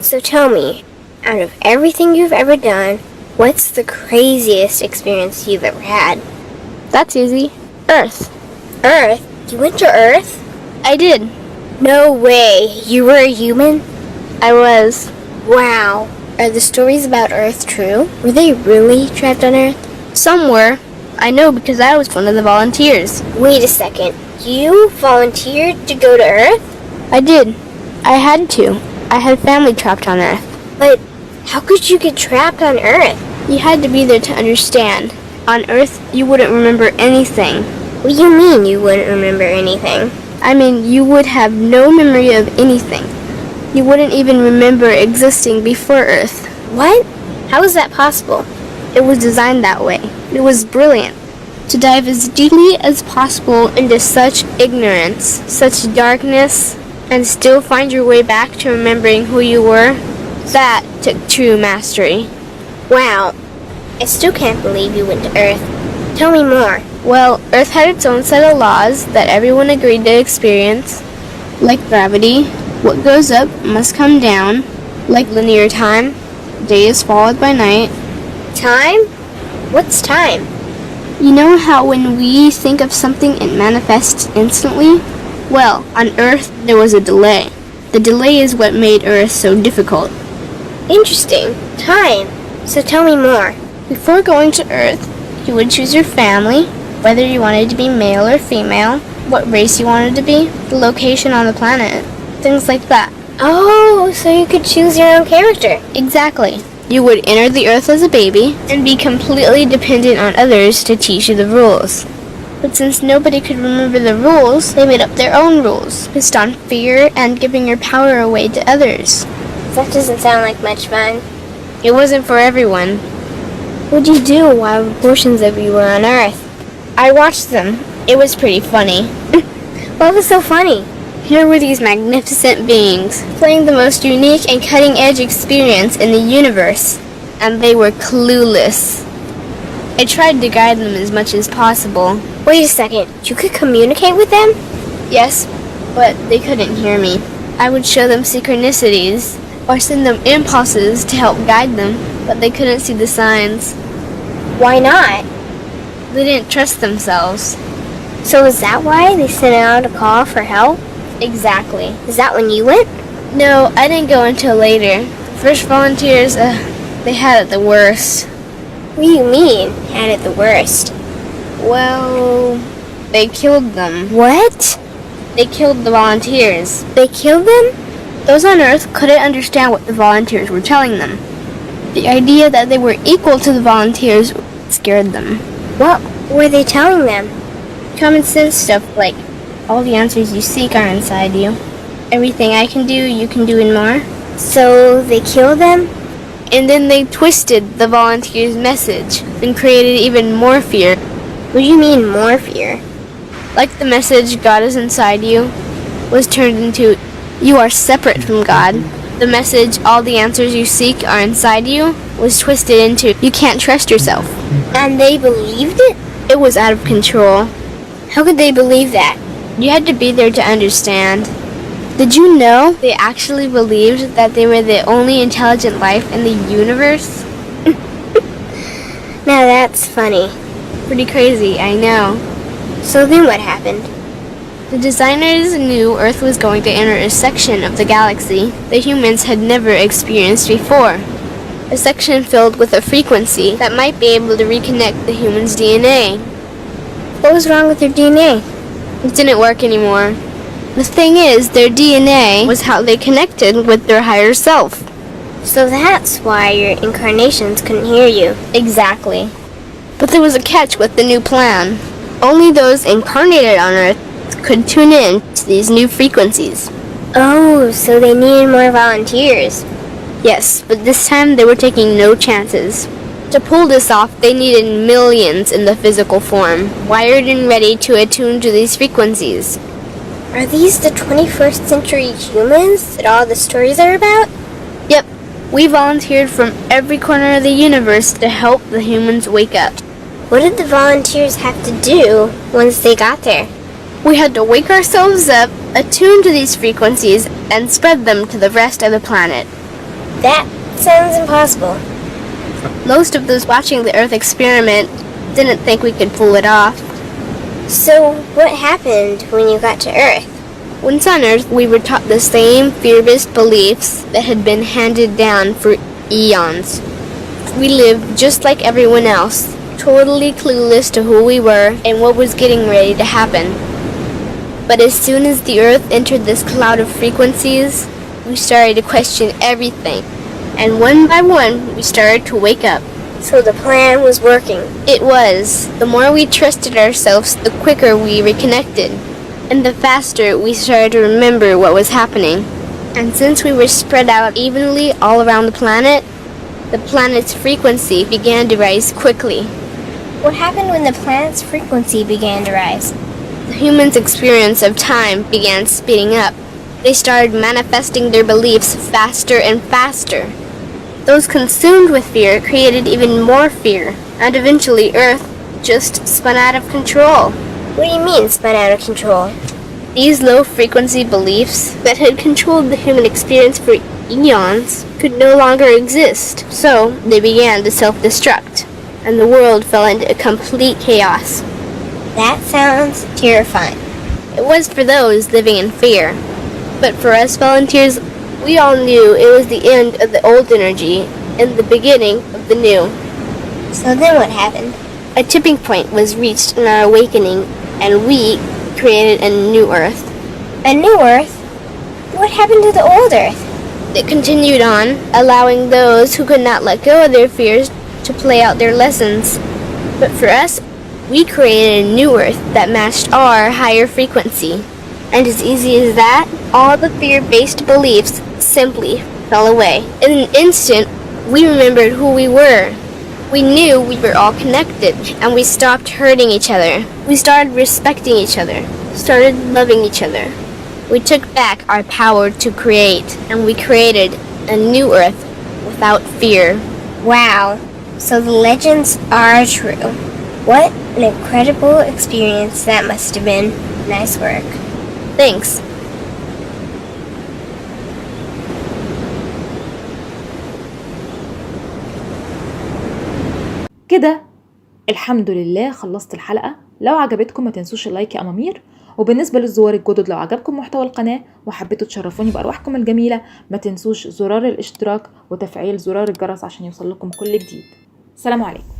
So tell me, out of everything you've ever done, what's the craziest experience you've ever had? That's easy. Earth. Earth? You went to Earth? I did. No way. You were a human? I was. Wow. Are the stories about Earth true? Were they really trapped on Earth? Some were. I know because I was one of the volunteers. Wait a second. You volunteered to go to Earth? I did. I had to. I had family trapped on Earth. But how could you get trapped on Earth? You had to be there to understand. On Earth, you wouldn't remember anything. What do you mean you wouldn't remember anything? I mean, you would have no memory of anything. You wouldn't even remember existing before Earth. What? How is that possible? It was designed that way. It was brilliant. To dive as deeply as possible into such ignorance, such darkness, and still find your way back to remembering who you were, that took true mastery. Wow. I still can't believe you went to Earth. Tell me more. Well, Earth had its own set of laws that everyone agreed to experience, like gravity. What goes up must come down, like linear time. Day is followed by night. Time? What's time? You know how when we think of something it manifests instantly? Well, on Earth there was a delay. The delay is what made Earth so difficult. Interesting. Time. So tell me more. Before going to Earth, you would choose your family, whether you wanted to be male or female, what race you wanted to be, the location on the planet, things like that. Oh, so you could choose your own character. Exactly. You would enter the Earth as a baby and be completely dependent on others to teach you the rules. But since nobody could remember the rules, they made up their own rules, based on fear and giving your power away to others. That doesn't sound like much fun. It wasn't for everyone. What'd you do while portions of you were on Earth? I watched them. It was pretty funny. What was so funny? Here were these magnificent beings, playing the most unique and cutting-edge experience in the universe, and they were clueless. I tried to guide them as much as possible. Wait a second, you could communicate with them? Yes, but they couldn't hear me. I would show them synchronicities, or send them impulses to help guide them, but they couldn't see the signs. Why not? They didn't trust themselves. So is that why they sent out a call for help? Exactly. Is that when you went? No, I didn't go until later. The first volunteers, they had it the worst. What do you mean, had it the worst? Well, they killed them. What? They killed the volunteers. They killed them? Those on Earth couldn't understand what the volunteers were telling them. The idea that they were equal to the volunteers scared them. What were they telling them? Common sense stuff like, all the answers you seek are inside you. Everything I can do, you can do and more. So they killed them? And then they twisted the volunteers' message and created even more fear. What do you mean, more fear? Like the message, God is inside you, was turned into, you are separate from God. The message, all the answers you seek are inside you, was twisted into, you can't trust yourself. And they believed it? It was out of control. How could they believe that? You had to be there to understand. Did you know they actually believed that they were the only intelligent life in the universe? Now that's funny. Pretty crazy, I know. So then what happened? The designers knew Earth was going to enter a section of the galaxy that humans had never experienced before. A section filled with a frequency that might be able to reconnect the human's DNA. What was wrong with their DNA? It didn't work anymore. The thing is, their DNA was how they connected with their higher self. So that's why your incarnations couldn't hear you. Exactly. But there was a catch with the new plan. Only those incarnated on Earth could tune in to these new frequencies. Oh, so they needed more volunteers. Yes, but this time they were taking no chances. To pull this off, they needed millions in the physical form, wired and ready to attune to these frequencies. Are these the 21st century humans that all the stories are about? Yep, we volunteered from every corner of the universe to help the humans wake up. What did the volunteers have to do once they got there? We had to wake ourselves up, attune to these frequencies, and spread them to the rest of the planet. That sounds impossible. Most of those watching the Earth experiment didn't think we could pull it off. So, what happened when you got to Earth? Once on Earth, we were taught the same fear-based beliefs that had been handed down for eons. We lived just like everyone else, totally clueless to who we were and what was getting ready to happen. But as soon as the Earth entered this cloud of frequencies, we started to question everything. And one by one, we started to wake up. So the plan was working. It was. The more we trusted ourselves, the quicker we reconnected. And the faster we started to remember what was happening. And since we were spread out evenly all around the planet's frequency began to rise quickly. What happened when the planet's frequency began to rise? The humans' experience of time began speeding up. They started manifesting their beliefs faster and faster. Those consumed with fear created even more fear, and eventually Earth just spun out of control. What do you mean, spun out of control? These low-frequency beliefs that had controlled the human experience for eons could no longer exist, so they began to self-destruct, and the world fell into complete chaos. That sounds terrifying. It was for those living in fear, but for us volunteers, we all knew it was the end of the old energy and the beginning of the new. So then what happened? A tipping point was reached in our awakening, and we created a new Earth. A new Earth? What happened to the old Earth? It continued on, allowing those who could not let go of their fears to play out their lessons. But for us, we created a new Earth that matched our higher frequency. And as easy as that, all the fear-based beliefs simply fell away. In an instant, we remembered who we were. We knew we were all connected, and we stopped hurting each other. We started respecting each other, started loving each other. We took back our power to create, and we created a new Earth without fear. Wow, so the legends are true. What an incredible experience that must have been. Nice work. Thanks. كده الحمد لله خلصت الحلقة. لو عجبتكم ما تنسوش اللايك يا أمامير، وبالنسبة للزوار الجدد لو عجبكم محتوى القناة وحبيتوا تشرفوني بأرواحكم الجميلة ما تنسوش زرار الاشتراك وتفعيل زرار الجرس عشان يوصل لكم كل جديد. سلام عليكم.